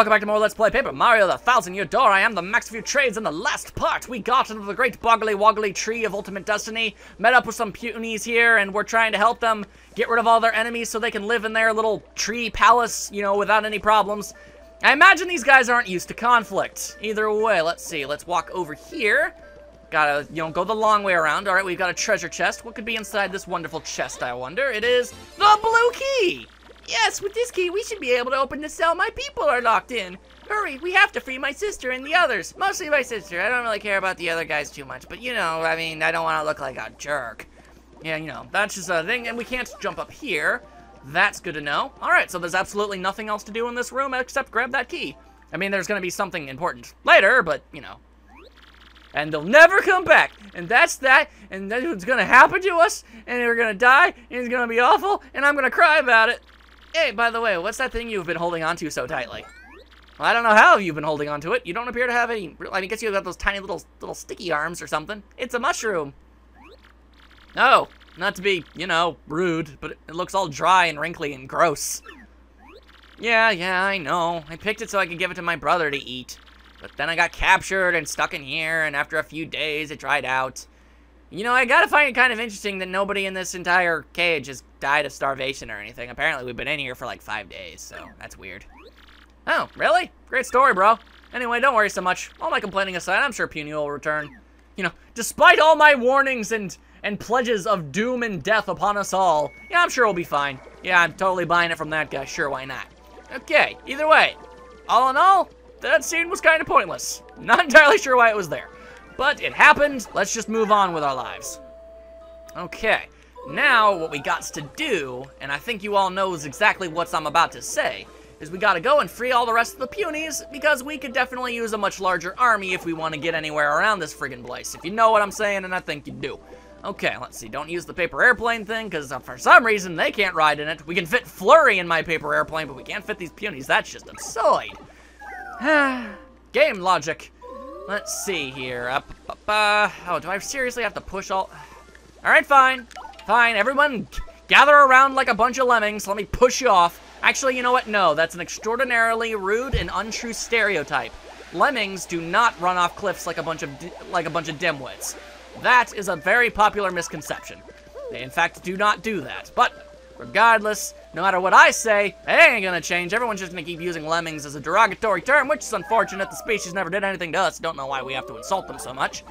welcome back to more Let's Play Paper Mario the 1000-Year Door. I am the Max of Few Trades. In the last part, we got into the great boggly woggly tree of ultimate destiny, met up with some punies here, and we're trying to help them get rid of all their enemies so they can live in their little tree palace, you know, without any problems. I imagine these guys aren't used to conflict. Either way, let's see. Let's walk over here. Gotta, you know, go the long way around. All right, we've got a treasure chest. What could be inside this wonderful chest, I wonder? It is the blue key! Yes, with this key, we should be able to open the cell my people are locked in. Hurry, we have to free my sister and the others. Mostly my sister. I don't really care about the other guys too much, but you know, I mean, I don't want to look like a jerk. Yeah, you know, that's just a thing, and we can't jump up here. That's good to know. All right, so there's absolutely nothing else to do in this room except grab that key. I mean, there's going to be something important later, but, you know. And they'll never come back, and that's that, and that's what's going to happen to us, and we're going to die, and it's going to be awful, and I'm going to cry about it. Hey, by the way, what's that thing you've been holding onto so tightly? Well, I don't know how you've been holding onto it. You don't appear to have any... I guess you've got those tiny little sticky arms or something. It's a mushroom. No, not to be, you know, rude, but it looks all dry and wrinkly and gross. Yeah, I know. I picked it so I could give it to my brother to eat. But then I got captured and stuck in here, and after a few days, it dried out. You know, I gotta find it kind of interesting that nobody in this entire cage has died of starvation or anything. Apparently, we've been in here for like 5 days, so that's weird. Oh, really? Great story, bro. Anyway, don't worry so much. All my complaining aside, I'm sure Puny will return. You know, despite all my warnings and pledges of doom and death upon us all, yeah, I'm sure we'll be fine. Yeah, I'm totally buying it from that guy. Sure, why not? Okay, either way, all in all, that scene was kind of pointless. Not entirely sure why it was there. But it happened. Let's just move on with our lives. Okay, now what we got to do, and I think you all knows exactly what I'm about to say, is we gotta go and free all the rest of the punies, because we could definitely use a much larger army if we want to get anywhere around this friggin' place. If you know what I'm saying, and I think you do. Okay, let's see. Don't use the paper airplane thing, because for some reason they can't ride in it. We can fit Flurry in my paper airplane, but we can't fit these punies. That's just absurd. Game logic. Let's see here. Oh, do I seriously have to push all... Alright, fine. Fine, everyone gather around like a bunch of lemmings. Let me push you off. Actually, you know what? No, that's an extraordinarily rude and untrue stereotype. Lemmings do not run off cliffs like a bunch of dimwits. That is a very popular misconception. They, in fact, do not do that. But regardless, no matter what I say, it ain't gonna change. Everyone's just gonna keep using lemmings as a derogatory term, which is unfortunate. The species never did anything to us. Don't know why we have to insult them so much.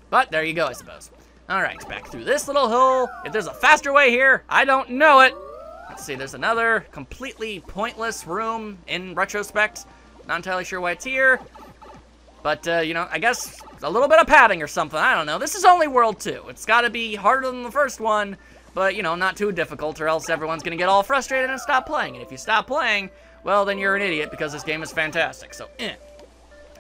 But there you go, I suppose. Alright, back through this little hole. If there's a faster way here, I don't know it. Let's see, there's another completely pointless room in retrospect. Not entirely sure why it's here. But, you know, I guess a little bit of padding or something. I don't know. This is only World 2. It's gotta be harder than the first one. But, you know, not too difficult, or else everyone's gonna get all frustrated and stop playing. And if you stop playing, well, then you're an idiot, because this game is fantastic. So,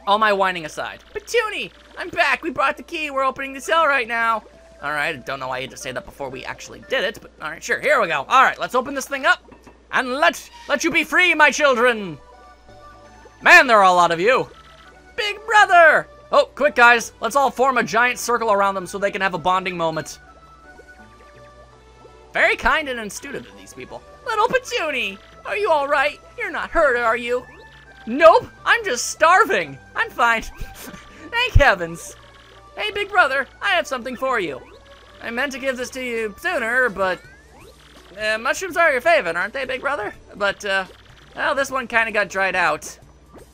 all my whining aside. But Toonie, I'm back. We brought the key. We're opening the cell right now. All right, I don't know why you had to say that before we actually did it, but all right, sure, here we go. All right, let's open this thing up, and let you be free, my children. Man, there are a lot of you. Big brother. Oh, quick, guys. Let's all form a giant circle around them so they can have a bonding moment. Very kind and intuitive of these people. Little Petoonie, are you all right? You're not hurt, are you? Nope, I'm just starving. I'm fine. Thank heavens. Hey, big brother, I have something for you. I meant to give this to you sooner, but mushrooms are your favorite, aren't they, big brother? But, well, this one kind of got dried out.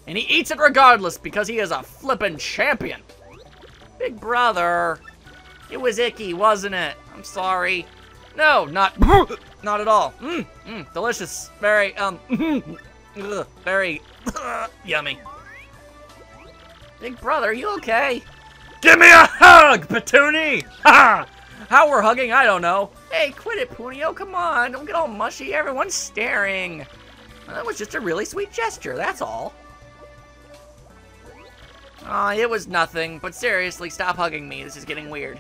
And he eats it regardless because he is a flippin' champion. Big brother, it was icky, wasn't it? I'm sorry. No, not at all. Delicious. Very, very yummy. Big brother, you okay? Give me a hug, Petoonie! Ha! How we're hugging, I don't know. Hey, quit it, Poonie. Oh, come on. Don't get all mushy. Everyone's staring. Well, that was just a really sweet gesture, that's all. Aw, it was nothing. But seriously, stop hugging me. This is getting weird.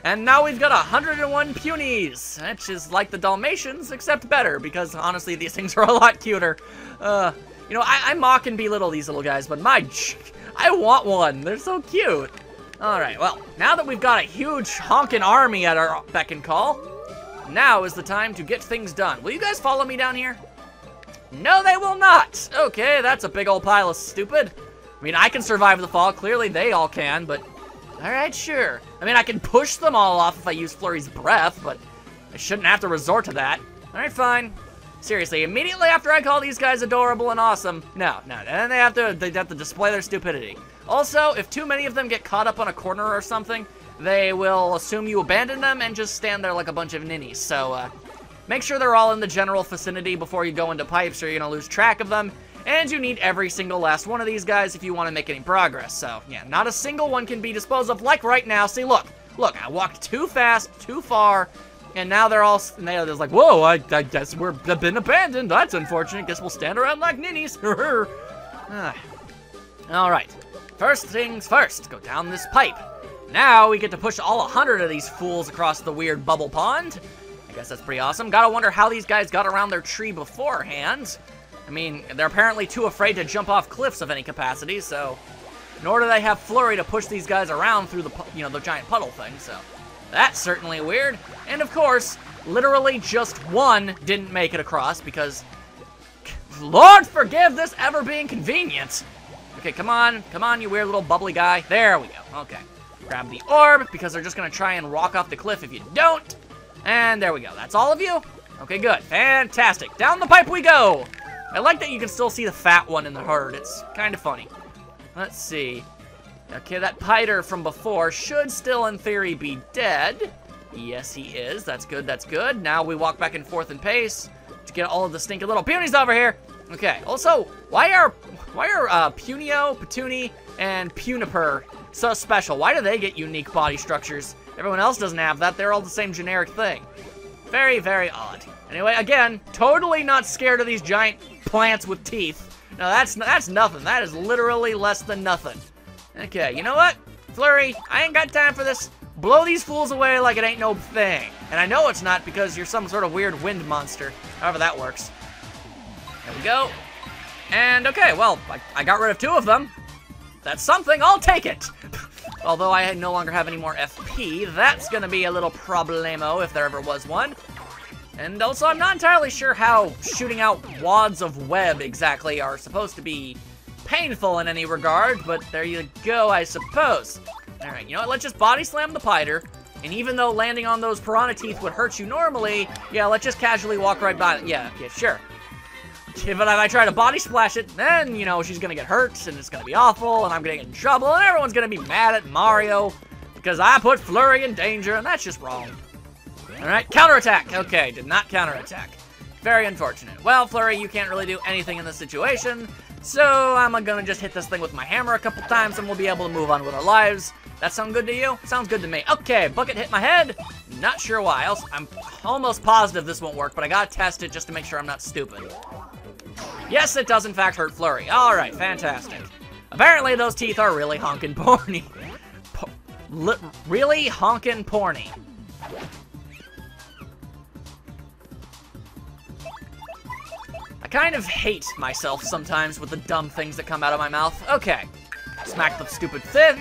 And now we've got 101 punies, which is like the Dalmatians, except better, because honestly, these things are a lot cuter. You know, I mock and belittle these little guys, but I want one. They're so cute. All right, well, now that we've got a huge honkin' army at our beck and call, now is the time to get things done. Will you guys follow me down here? No, they will not. Okay, that's a big old pile of stupid. I mean, I can survive the fall. Clearly, they all can, but... Alright, sure. I mean, I can push them all off if I use Flurry's breath, but I shouldn't have to resort to that. Alright, fine. Seriously, immediately after I call these guys adorable and awesome, no, then they have to display their stupidity. Also, if too many of them get caught up on a corner or something, they will assume you abandoned them and just stand there like a bunch of ninnies. So, make sure they're all in the general vicinity before you go into pipes or you're gonna lose track of them. And you need every single last one of these guys if you want to make any progress. So, yeah, not a single one can be disposed of like right now. See, look, I walked too fast, too far, and now they're like, whoa, I guess we've been abandoned. That's unfortunate. Guess we'll stand around like ninnies. All right, first things first, go down this pipe. Now we get to push all 100 of these fools across the weird bubble pond. I guess that's pretty awesome. Gotta wonder how these guys got around their tree beforehand. I mean, they're apparently too afraid to jump off cliffs of any capacity, so... Nor do they have Flurry to push these guys around through the, the giant puddle thing, so... That's certainly weird. And of course, literally just one didn't make it across because... Lord forgive this ever being convenient! Okay, come on, you weird little bubbly guy. There we go, okay. Grab the orb, because they're just gonna try and walk off the cliff if you don't. And there we go, that's all of you? Okay, good, fantastic. Down the pipe we go! I like that you can still see the fat one in the herd. It's kind of funny. Let's see. Okay, that Piter from before should still, in theory, be dead. Yes, he is. That's good, that's good. Now we walk back and forth in pace to get all of the stinking little punies over here. Okay, also, why are Punio, Petuni, and Puniper so special? Why do they get unique body structures? Everyone else doesn't have that. They're all the same generic thing. Very, very odd. Anyway, again, totally not scared of these giant plants with teeth. No, that's nothing. That is literally less than nothing. Okay, you know what? Flurry, I ain't got time for this. Blow these fools away like it ain't no thing. And I know it's not because you're some sort of weird wind monster. However that works. There we go. And okay, well, I got rid of 2 of them. That's something, I'll take it. Although I no longer have any more FP, that's gonna be a little problemo if there ever was one. And also, I'm not entirely sure how shooting out wads of web exactly are supposed to be painful in any regard, but there you go, I suppose. Alright, you know what, let's just body slam the Piter, and even though landing on those piranha teeth would hurt you normally, yeah, let's just casually walk right by it. Yeah, okay, sure. If I try to body splash it, then, she's gonna get hurt, and it's gonna be awful, and I'm gonna get in trouble, and everyone's gonna be mad at Mario, because I put Flurry in danger, and that's just wrong. Alright, counterattack. Okay, did not counterattack. Very unfortunate. Well, Flurry, you can't really do anything in this situation, so I'm gonna just hit this thing with my hammer a couple times, and we'll be able to move on with our lives. That sound good to you? Sounds good to me. Okay, bucket hit my head. Not sure why. I'm almost positive this won't work, but I gotta test it just to make sure I'm not stupid. Yes, it does in fact hurt Flurry. Alright, fantastic. Apparently those teeth are really honkin' porny. Really honkin' porny. I kind of hate myself sometimes with the dumb things that come out of my mouth. Okay. Smack the stupid thing.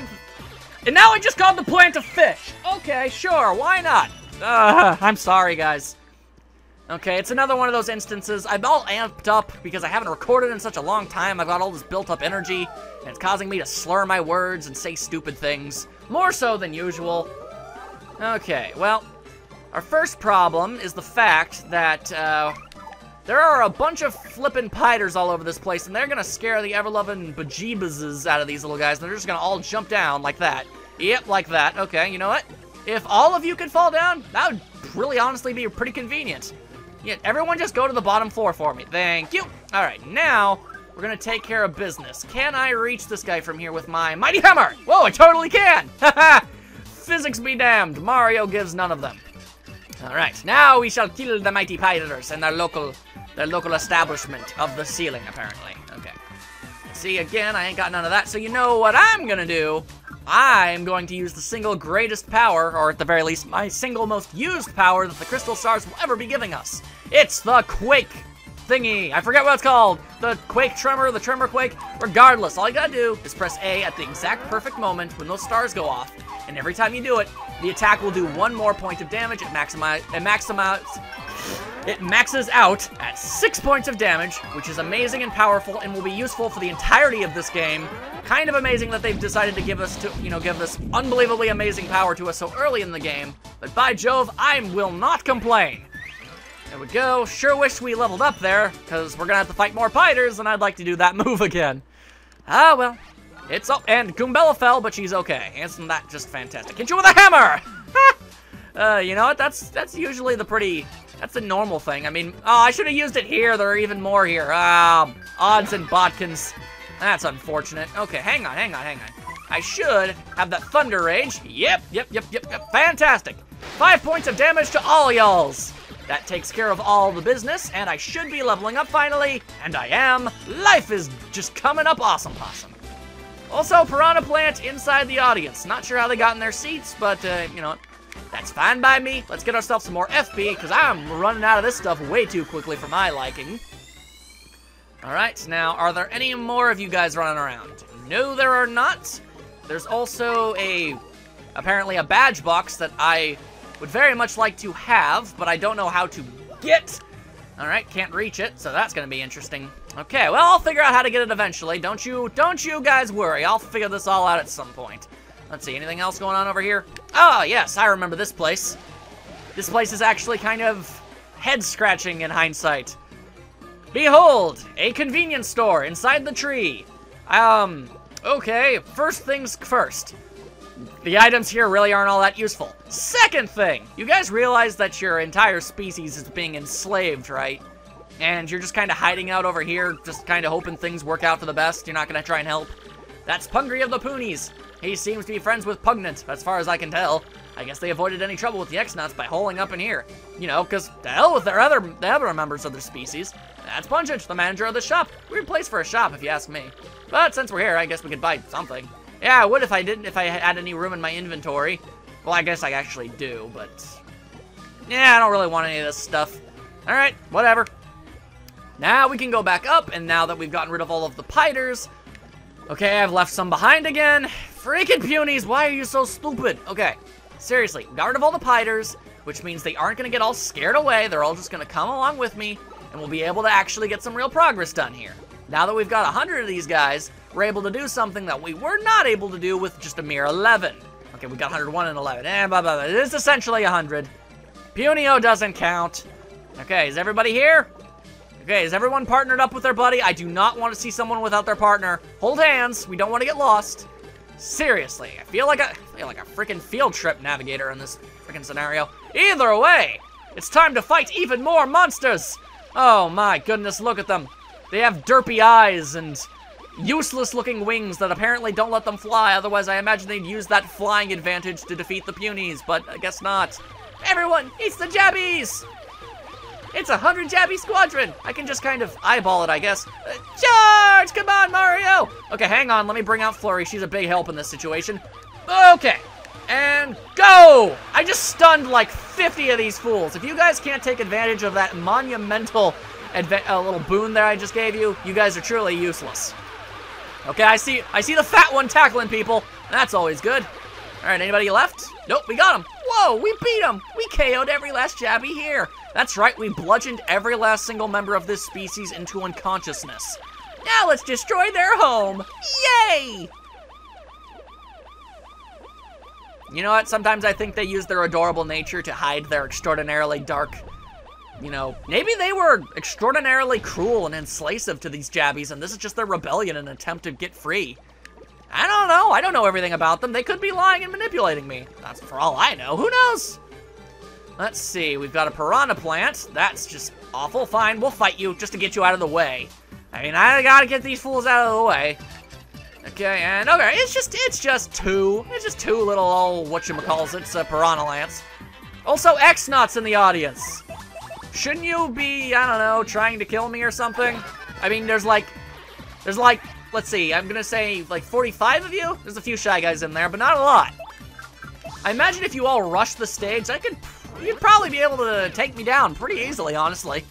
And now I just called the plant a fish. Okay, sure, why not? I'm sorry, guys. Okay, it's another one of those instances. I'm all amped up because I haven't recorded in such a long time. I've got all this built-up energy, and it's causing me to slur my words and say stupid things. More so than usual. Okay, well, our first problem is the fact that, there are a bunch of flippin' Piters all over this place, and they're gonna scare the ever-loving bejeebazes out of these little guys, and they're just gonna all jump down like that. Yep, like that. Okay, you know what? If all of you could fall down, that would really honestly be pretty convenient. Yeah, everyone just go to the bottom floor for me. Thank you. All right, now we're gonna take care of business. Can I reach this guy from here with my mighty hammer? Whoa, I totally can. Haha. Physics be damned. Mario gives none of them. All right, now we shall kill the mighty Piters and their local establishment of the ceiling, apparently. Okay. See, again, I ain't got none of that, so you know what I'm gonna do? I'm going to use the single greatest power, or at the very least, my single most used power that the Crystal Stars will ever be giving us. It's the Quake thingy. I forget what it's called. The Quake Tremor, the Tremor Quake. Regardless, all you gotta do is press A at the exact perfect moment when those stars go off, and every time you do it, the attack will do 1 more point of damage. It maximizes It maxes out at 6 points of damage, which is amazing and powerful and will be useful for the entirety of this game. Kind of amazing that they've decided to give this unbelievably amazing power to us so early in the game. But by Jove, I will not complain. There we go. Sure wish we leveled up there, because we're gonna have to fight more fighters, and I'd like to do that move again. Ah, well. And Goombella fell, but she's okay. Isn't that just fantastic? Hit you with a hammer! You know what? That's usually that's the normal thing. I mean, oh, I should have used it here. There are even more here. Odds and bodkins. That's unfortunate. Okay, hang on. I should have that Thunder Rage. Yep. Fantastic. 5 points of damage to all y'alls. That takes care of all the business, and I should be leveling up finally, and I am. Life is just coming up awesome possum. Also, Piranha Plant inside the audience. Not sure how they got in their seats, but, you know, that's fine by me. Let's get ourselves some more FP, because I'm running out of this stuff way too quickly for my liking. Alright, now, are there any more of you guys running around? No, there are not. There's also apparently a badge box that I would very much like to have, but I don't know how to get. Alright, can't reach it, so that's gonna be interesting. Okay, well, I'll figure out how to get it eventually. Don't you guys worry. I'll figure this all out at some point. Let's see, anything else going on over here? Oh, yes, I remember this place. This place is actually kind of head-scratching in hindsight. Behold, a convenience store inside the tree. Okay, first things first. The items here really aren't all that useful. Second thing, you guys realize that your entire species is being enslaved, right? And you're just kind of hiding out over here, just kind of hoping things work out for the best. You're not going to try and help. That's Pungry of the Poonies. He seems to be friends with Pugnant, as far as I can tell. I guess they avoided any trouble with the X-Nuts by holing up in here. You know, because the hell with the other members of their species. That's Punchage, the manager of the shop. Weird place for a shop, if you ask me. But since we're here, I guess we could buy something. Yeah, I would if I had any room in my inventory. Well, I guess I actually do, but... yeah, I don't really want any of this stuff. Alright, whatever. Now we can go back up, and now that we've gotten rid of all of the Piters... okay, I've left some behind again. Freaking Punies, why are you so stupid? Okay, seriously, got rid of all the Piters, which means they aren't going to get all scared away. They're all just going to come along with me, and we'll be able to actually get some real progress done here. Now that we've got 100 of these guys, we're able to do something that we were not able to do with just a mere 11. Okay, we got 101 and 11. Blah, blah, blah. It is essentially 100. Punio doesn't count. Okay, is everybody here? Okay, is everyone partnered up with their buddy? I do not want to see someone without their partner. Hold hands. We don't want to get lost. Seriously, I feel like a freaking field trip navigator in this freaking scenario. Either way, it's time to fight even more monsters. Oh my goodness, look at them. They have derpy eyes and useless-looking wings that apparently don't let them fly. Otherwise, I imagine they'd use that flying advantage to defeat the Punies, but I guess not. Everyone, it's the Jabbies! It's a 100 Jabby squadron! I can just kind of eyeball it, I guess. Charge! Come on, Mario! Okay, hang on. Let me bring out Flurry. She's a big help in this situation. Okay. And go! I just stunned like 50 of these fools. If you guys can't take advantage of that monumental little boon there I just gave you, you guys are truly useless. Okay, I see the fat one tackling people. That's always good. All right, anybody left? Nope, we got him. Whoa, we beat him. We KO'd every last Jabby here. That's right, we bludgeoned every last single member of this species into unconsciousness. Now let's destroy their home. Yay! You know what? Sometimes I think they use their adorable nature to hide their extraordinarily dark... you know, maybe they were extraordinarily cruel and enslavesive to these Jabbies, and this is just their rebellion and attempt to get free. I don't know. I don't know everything about them. They could be lying and manipulating me. That's for all I know. Who knows? Let's see. We've got a Piranha Plant. That's just awful. Fine, we'll fight you just to get you out of the way. I mean, I gotta get these fools out of the way. Okay, and okay, it's just two. It's just two little old whatchamacallits, Piranha Lance. Also, X-Nuts in the audience. Shouldn't you be, I don't know, trying to kill me or something? I mean, there's like, let's see, I'm gonna say like 45 of you? There's a few Shy Guys in there, but not a lot. I imagine if you all rush the stage, you'd probably be able to take me down pretty easily, honestly.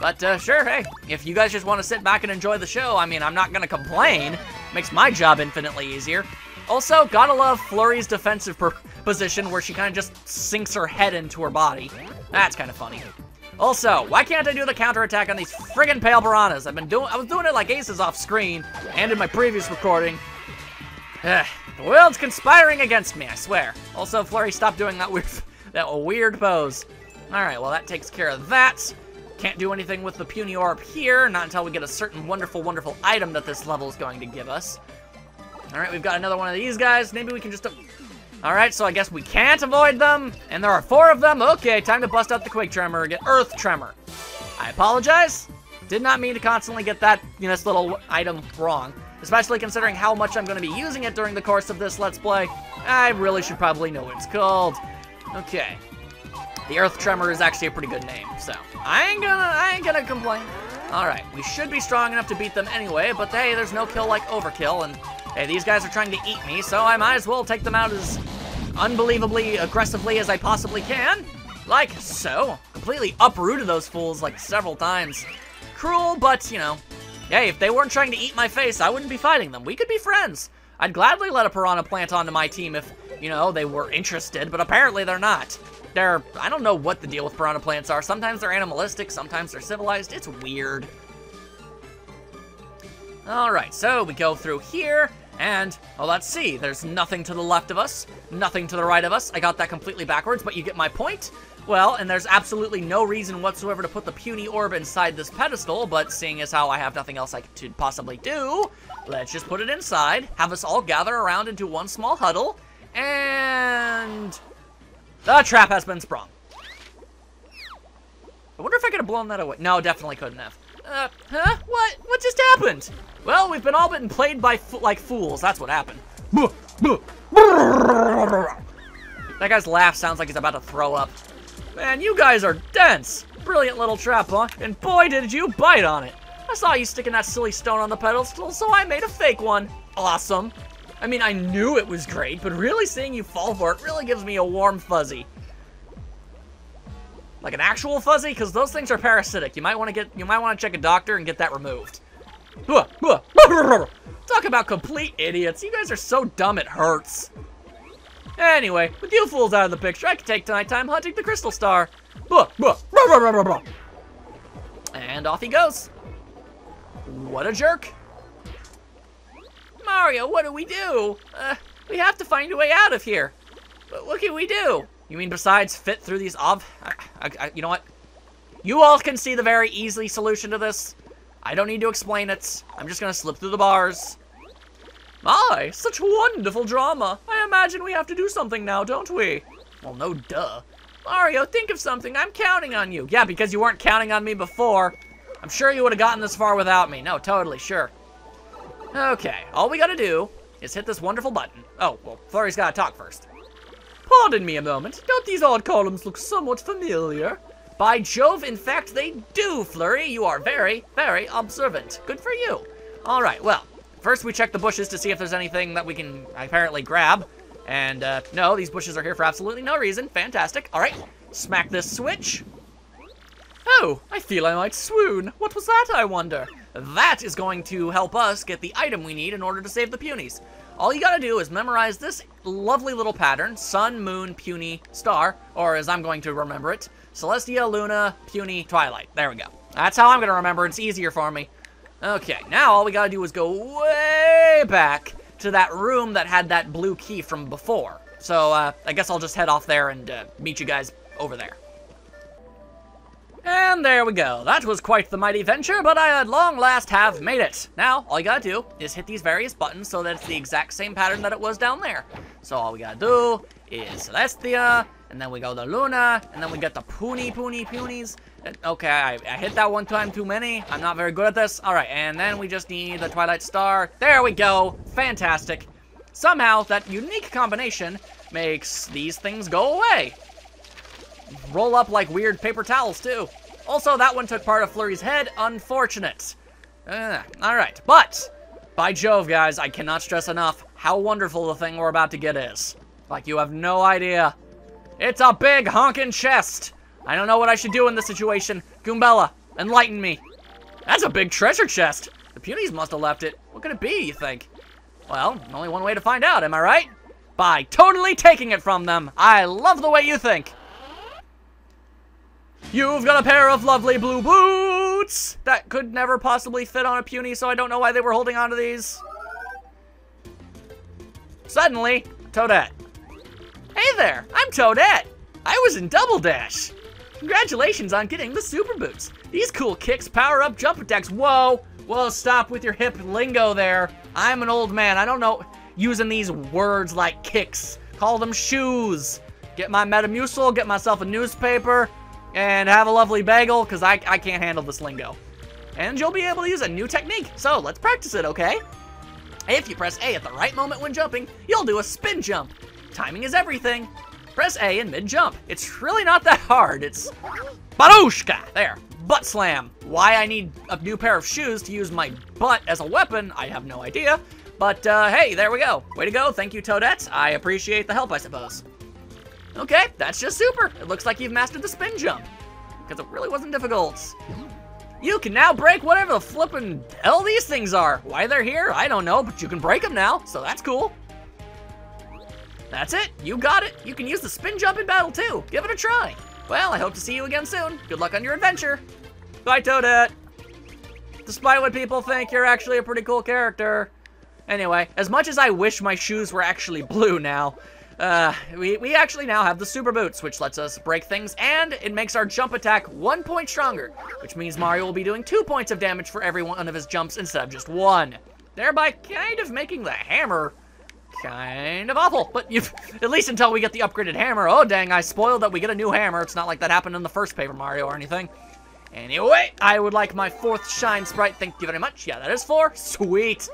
But sure, hey, if you guys just want to sit back and enjoy the show, I mean, I'm not gonna complain. Makes my job infinitely easier. Also, gotta love Flurry's defensive position where she kind of just sinks her head into her body. That's kind of funny. Also, why can't I do the counterattack on these friggin' pale piranhas? I was doing it like aces off screen, and in my previous recording. The world's conspiring against me, I swear. Also, Flurry, stop doing that weird pose. Alright, well that takes care of that. Can't do anything with the puny orb here, not until we get a certain wonderful, wonderful item that this level is going to give us. Alright, we've got another one of these guys. Maybe we can just... Alright, so I guess we can't avoid them, and there are 4 of them. Okay, time to bust out the Quake Tremor and get Earth Tremor. I apologize. Did not mean to constantly get that, this little item wrong, especially considering how much I'm going to be using it during the course of this Let's Play. I really should probably know what it's called. Okay. The Earth Tremor is actually a pretty good name, so I ain't gonna complain. Alright, we should be strong enough to beat them anyway, but hey, there's no kill like overkill, and hey, these guys are trying to eat me, so I might as well take them out as unbelievably aggressively as I possibly can. Like so. Completely uprooted those fools like several times. Cruel, but, hey, if they weren't trying to eat my face, I wouldn't be fighting them. We could be friends. I'd gladly let a piranha plant onto my team if, they were interested, but apparently they're not. I don't know what the deal with piranha plants are. Sometimes they're animalistic, sometimes they're civilized. It's weird. Alright, so we go through here, and, well, let's see. There's nothing to the left of us, nothing to the right of us. I got that completely backwards, but you get my point. Well, and there's absolutely no reason whatsoever to put the puny orb inside this pedestal, but seeing as how I have nothing else I could possibly do, let's just put it inside, have us all gather around into one small huddle, and... the trap has been sprung. I wonder if I could have blown that away. No, definitely couldn't have. Huh? What? What just happened? Well, we've all been played by like fools. That's what happened. That guy's laugh sounds like he's about to throw up. Man, you guys are dense. Brilliant little trap, huh? And boy, did you bite on it. I saw you sticking that silly stone on the pedestal, so I made a fake one. Awesome. I mean, I knew it was great, but really seeing you fall for it really gives me a warm fuzzy. Like an actual fuzzy, because those things are parasitic. You might want to check a doctor and get that removed. Talk about complete idiots. You guys are so dumb it hurts. Anyway, with you fools out of the picture, I can take nighttime hunting the crystal star. And off he goes. What a jerk. Mario, what do? We have to find a way out of here. But what can we do? You mean besides fit through these you know what? You all can see the very easy solution to this. I don't need to explain it. I'm just gonna slip through the bars. My, such wonderful drama. I imagine we have to do something now, don't we? Well, no duh. Mario, think of something. I'm counting on you. Yeah, because you weren't counting on me before. I'm sure you would have gotten this far without me. No, totally, sure. Okay, all we gotta do is hit this wonderful button. Oh, well, Flurry's gotta talk first. Pardon me a moment. Don't these odd columns look somewhat familiar? By Jove, in fact, they do, Flurry. You are very, very observant. Good for you. All right, well, first we check the bushes to see if there's anything that we can apparently grab. And, no, these bushes are here for absolutely no reason. Fantastic. All right, smack this switch. Oh, I feel I might swoon. What was that, I wonder? That is going to help us get the item we need in order to save the punies. All you gotta do is memorize this lovely little pattern, Sun, Moon, Puny, Star, or as I'm going to remember it, Celestia, Luna, Puny, Twilight. There we go. That's how I'm gonna remember. It's easier for me. Okay, now all we gotta do is go way back to that room that had that blue key from before. So, I guess I'll just head off there and meet you guys over there. And there we go. That was quite the mighty venture, but I at long last have made it. Now, all you gotta do is hit these various buttons so that it's the exact same pattern that it was down there. So all we gotta do is Celestia, and then we go to Luna, and then we get the Punies. Okay, I hit that one time too many. I'm not very good at this. All right, and then we just need the Twilight Star. There we go. Fantastic. Somehow, that unique combination makes these things go away. Roll up like weird paper towels, too. Also, that one took part of Flurry's head. Unfortunate. Alright, but, by Jove, guys, I cannot stress enough how wonderful the thing we're about to get is. Like, you have no idea. It's a big honkin' chest. I don't know what I should do in this situation. Goombella, enlighten me. That's a big treasure chest. The Punies must have left it. What could it be, you think? Well, only one way to find out, am I right? By totally taking it from them. I love the way you think. You've got a pair of lovely blue boots that could never possibly fit on a puny, so I don't know why they were holding on to these. Suddenly, Toadette. Hey there, I'm Toadette. I was in Double Dash. Congratulations on getting the super boots. These cool kicks power up jump attacks. Whoa, whoa, stop with your hip lingo there. I'm an old man, I don't know using these words like kicks. Call them shoes. Get my Metamucil, get myself a newspaper, and have a lovely bagel, because I can't handle this lingo. And you'll be able to use a new technique, so let's practice it, okay? If you press A at the right moment when jumping, you'll do a spin jump. Timing is everything. Press A in mid-jump. It's really not that hard. It's Barushka! There. Butt slam. Why I need a new pair of shoes to use my butt as a weapon, I have no idea. But, hey, there we go. Way to go. Thank you, Toadette. I appreciate the help, I suppose. Okay, that's just super. It looks like you've mastered the spin jump. Because it really wasn't difficult. You can now break whatever the flippin' hell these things are. Why they're here, I don't know, but you can break them now, so that's cool. That's it, you got it. You can use the spin jump in battle too. Give it a try. Well, I hope to see you again soon. Good luck on your adventure. Bye, Toadette. Despite what people think, you're actually a pretty cool character. Anyway, as much as I wish my shoes were actually blue now, we actually now have the super boots, which lets us break things, and it makes our jump attack 1 point stronger, which means Mario will be doing 2 points of damage for every one of his jumps instead of just 1. Thereby kind of making the hammer kind of awful, but at least until we get the upgraded hammer. Oh dang, I spoiled that we get a new hammer. It's not like that happened in the first Paper Mario or anything. Anyway, I would like my 4th Shine Sprite. Thank you very much. Yeah, that is 4. Sweet.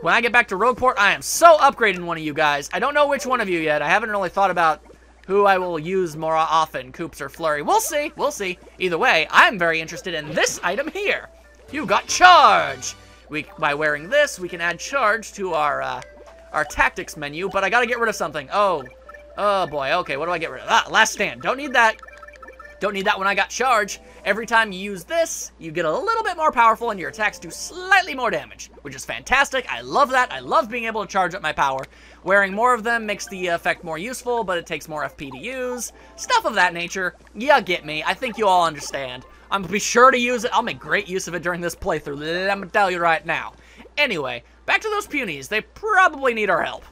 When I get back to Rogueport, I am so upgrading one of you guys. I don't know which one of you yet. I haven't really thought about who I will use more often, Koops or Flurry. We'll see. We'll see. Either way, I'm very interested in this item here. You got Charge. By wearing this, we can add Charge to our tactics menu, but I gotta get rid of something. Oh boy. Okay, what do I get rid of? Ah, Last Stand. Don't need that. Don't need that when I got Charge. Every time you use this, you get a little bit more powerful and your attacks do slightly more damage, which is fantastic. I love that. I love being able to charge up my power. Wearing more of them makes the effect more useful, but it takes more FP to use. Stuff of that nature. You get me. I think you all understand. I'm gonna be sure to use it. I'll make great use of it during this playthrough. Let me tell you right now. Anyway, back to those punies. They probably need our help.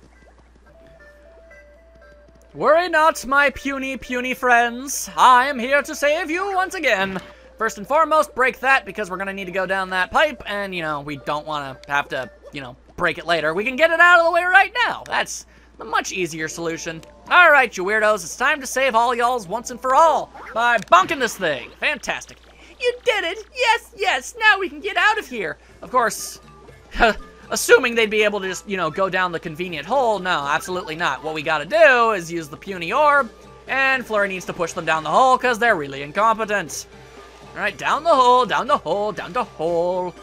Worry not, my puny friends. I am here to save you once again. First and foremost, break that, because we're gonna need to go down that pipe, and, you know, we don't want to have to, you know, break it later. We can get it out of the way right now. That's a much easier solution. Alright, you weirdos, it's time to save all y'all's once and for all by bonking this thing. Fantastic. You did it! Yes, yes, now we can get out of here. Of course, assuming they'd be able to just, you know, go down the convenient hole. No, absolutely not. What we gotta do is use the puny orb, and Flurry needs to push them down the hole because they're really incompetent. Alright, down the hole, down the hole, down the hole.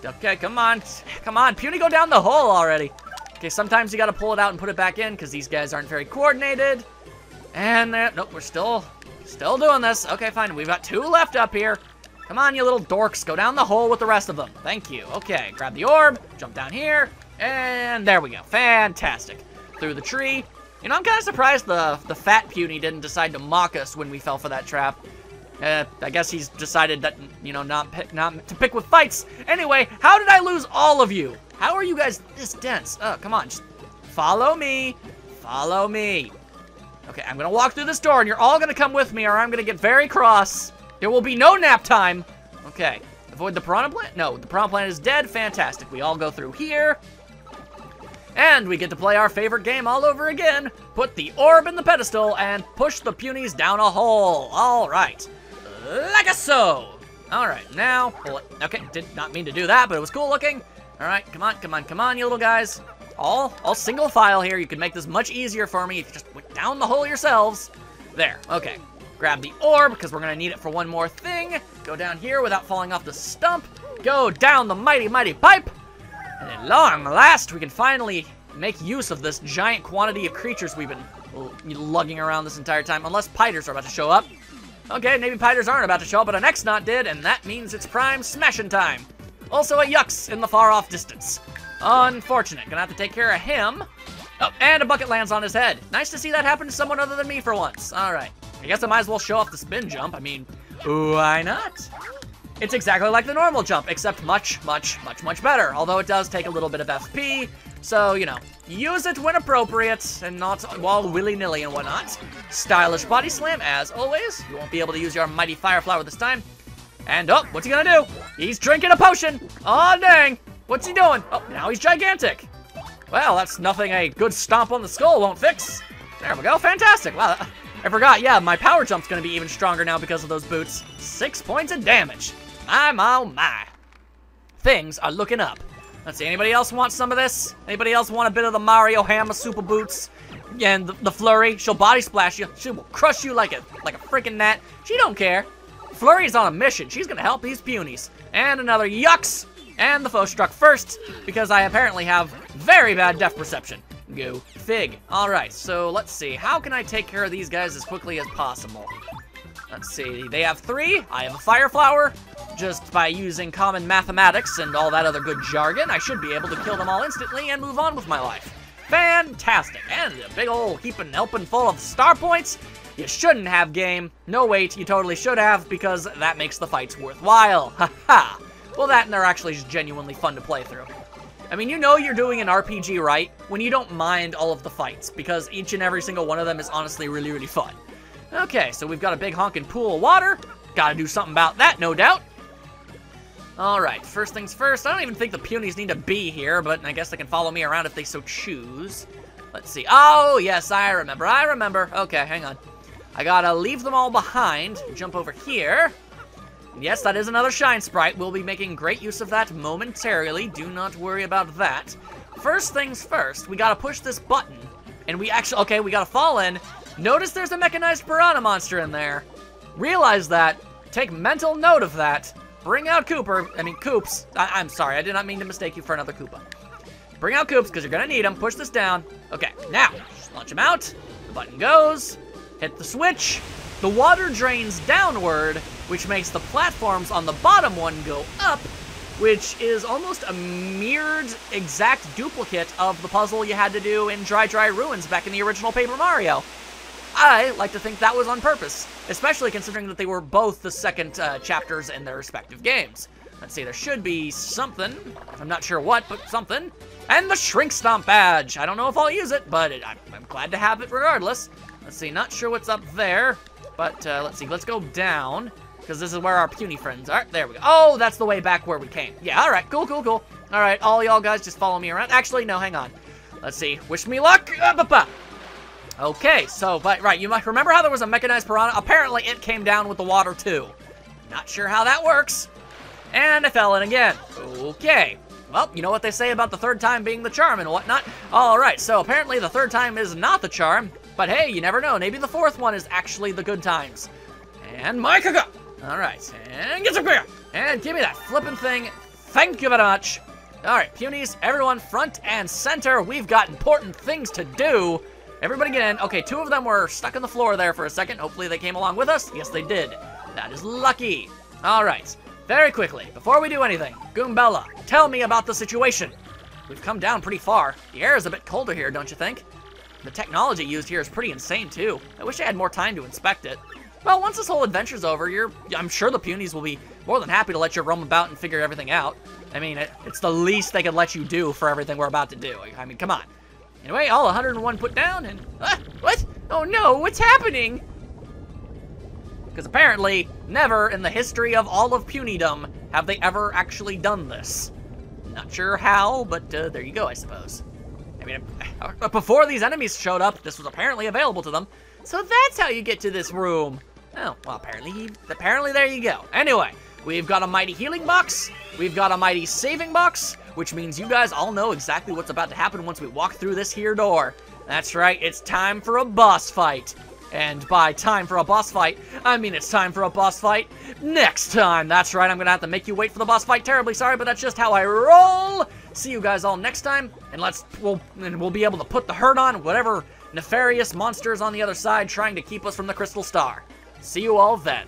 Okay, come on. Come on, puny, go down the hole already. Okay, sometimes you gotta pull it out and put it back in because these guys aren't very coordinated. And, nope, we're still doing this. Okay, fine. We've got 2 left up here. Come on, you little dorks. Go down the hole with the rest of them. Thank you. Okay, grab the orb, jump down here, and there we go. Fantastic. Through the tree. You know, I'm kind of surprised the fat puny didn't decide to mock us when we fell for that trap. I guess he's decided that, you know, not to pick with fights. Anyway, how did I lose all of you? How are you guys this dense? Oh, come on, just follow me. Follow me. Okay, I'm gonna walk through this door, and you're all gonna come with me, or I'm gonna get very cross. There will be no nap time. Okay, avoid the piranha plant? No, the piranha plant is dead. Fantastic. We all go through here. And we get to play our favorite game all over again. Put the orb in the pedestal and push the punies down a hole. All right. Like so. All right, now pull it. Okay, did not mean to do that, but it was cool looking. All right, come on, come on, come on, you little guys. All single file here. You can make this much easier for me if you just went down the hole yourselves. There, okay. Grab the orb, because we're going to need it for one more thing. Go down here without falling off the stump. Go down the mighty, mighty pipe. And at long last, we can finally make use of this giant quantity of creatures we've been lugging around this entire time. Unless Piters are about to show up. Okay, maybe Piters aren't about to show up, but an X-Knot did, and that means it's prime smashing time. Also a Yux in the far-off distance. Unfortunate. Gonna have to take care of him. Oh, and a bucket lands on his head. Nice to see that happen to someone other than me for once. All right. I guess I might as well show off the spin jump. I mean, Why not? It's exactly like the normal jump, except much, much, much, much better. Although it does take a little bit of FP, so, you know, use it when appropriate and not while willy-nilly and whatnot. Stylish body slam, as always. You won't be able to use your mighty fire flower this time. And, oh, what's he gonna do? He's drinking a potion. Aw, dang. What's he doing? Oh, now he's gigantic. Well, that's nothing a good stomp on the skull won't fix. There we go, fantastic. Wow, I forgot, yeah, my power jump's gonna be even stronger now because of those boots. 6 points of damage. Oh my. Things are looking up. Let's see, anybody else want some of this? Anybody else want a bit of the Mario Hammer Super Boots? And the Flurry, she'll body splash you. She will crush you like a freaking gnat. She don't care. Flurry's on a mission. She's gonna help these punies. And another yucks. And the foe struck first, because I apparently have very bad depth perception. Go fig. Alright, so let's see. How can I take care of these guys as quickly as possible? Let's see. They have 3. I have a fire flower. Just by using common mathematics and all that other good jargon, I should be able to kill them all instantly and move on with my life. Fantastic. And a big old heaping helping full of star points. You shouldn't have, game. No, wait, you totally should have, because that makes the fights worthwhile. Ha-ha. Well, that and they're actually just genuinely fun to play through. I mean, you know you're doing an RPG right when you don't mind all of the fights, because each and every single one of them is honestly really, really fun. Okay, so we've got a big honking pool of water. Gotta do something about that, no doubt. Alright, first things first. I don't even think the punies need to be here, but I guess they can follow me around if they so choose. Let's see. Oh, yes, I remember. Okay, hang on. I gotta leave them all behind. Jump over here. Yes, that is another shine sprite. We'll be making great use of that momentarily. Do not worry about that. First things first, we gotta push this button. And we actually, okay, we gotta fall in. Notice there's a mechanized piranha monster in there. Realize that. Take mental note of that. Bring out Koops. I'm sorry, I did not mean to mistake you for another Koopa. Bring out Koops, because you're gonna need them. Push this down. Okay, now, launch him out. The button goes. Hit the switch. The water drains downward, which makes the platforms on the bottom one go up, which is almost a mirrored exact duplicate of the puzzle you had to do in Dry Ruins back in the original Paper Mario. I like to think that was on purpose, especially considering that they were both the second chapters in their respective games. Let's see, there should be something. I'm not sure what, but something. And the Shrink Stomp badge. I don't know if I'll use it, but I'm glad to have it regardless. Let's see, not sure what's up there, but let's see, let's go down, because this is where our puny friends are. There we go. Oh, that's the way back where we came. Yeah, all right, cool. All right, all y'all guys just follow me around. Actually, no, hang on. Let's see, wish me luck. Okay, so, but right, you might remember how there was a mechanized piranha? Apparently, it came down with the water, too. Not sure how that works. And I fell in again. Okay. Well, you know what they say about the third time being the charm and whatnot. All right, so apparently the third time is not the charm. But hey, you never know. Maybe the fourth one is actually the good times. And my caca. All right, and get some caca. And give me that flippin' thing. Thank you very much. All right, punies, everyone front and center. We've got important things to do. Everybody get in. Okay, 2 of them were stuck on the floor there for a second. Hopefully they came along with us. Yes, they did. That is lucky. All right, very quickly, before we do anything, Goombella, tell me about the situation. We've come down pretty far. The air is a bit colder here, don't you think? The technology used here is pretty insane, too. I wish I had more time to inspect it. Well, once this whole adventure's over, I'm sure the punies will be more than happy to let you roam about and figure everything out. I mean, it's the least they could let you do for everything we're about to do. I mean, come on. Anyway, all 101 put down, and... what? Oh no, what's happening? Because apparently, never in the history of all of punydom have they ever actually done this. Not sure how, but there you go, I suppose. I mean, before these enemies showed up, this was apparently available to them. So that's how you get to this room. Oh, well, apparently there you go. Anyway, we've got a mighty healing box. We've got a mighty saving box, which means you guys all know exactly what's about to happen once we walk through this here door. That's right, it's time for a boss fight. And by time for a boss fight, I mean it's time for a boss fight next time. That's right, I'm gonna have to make you wait for the boss fight. Terribly sorry, but that's just how I roll. See you guys all next time, and we'll be able to put the hurt on whatever nefarious monsters on the other side trying to keep us from the Crystal Star. See you all then.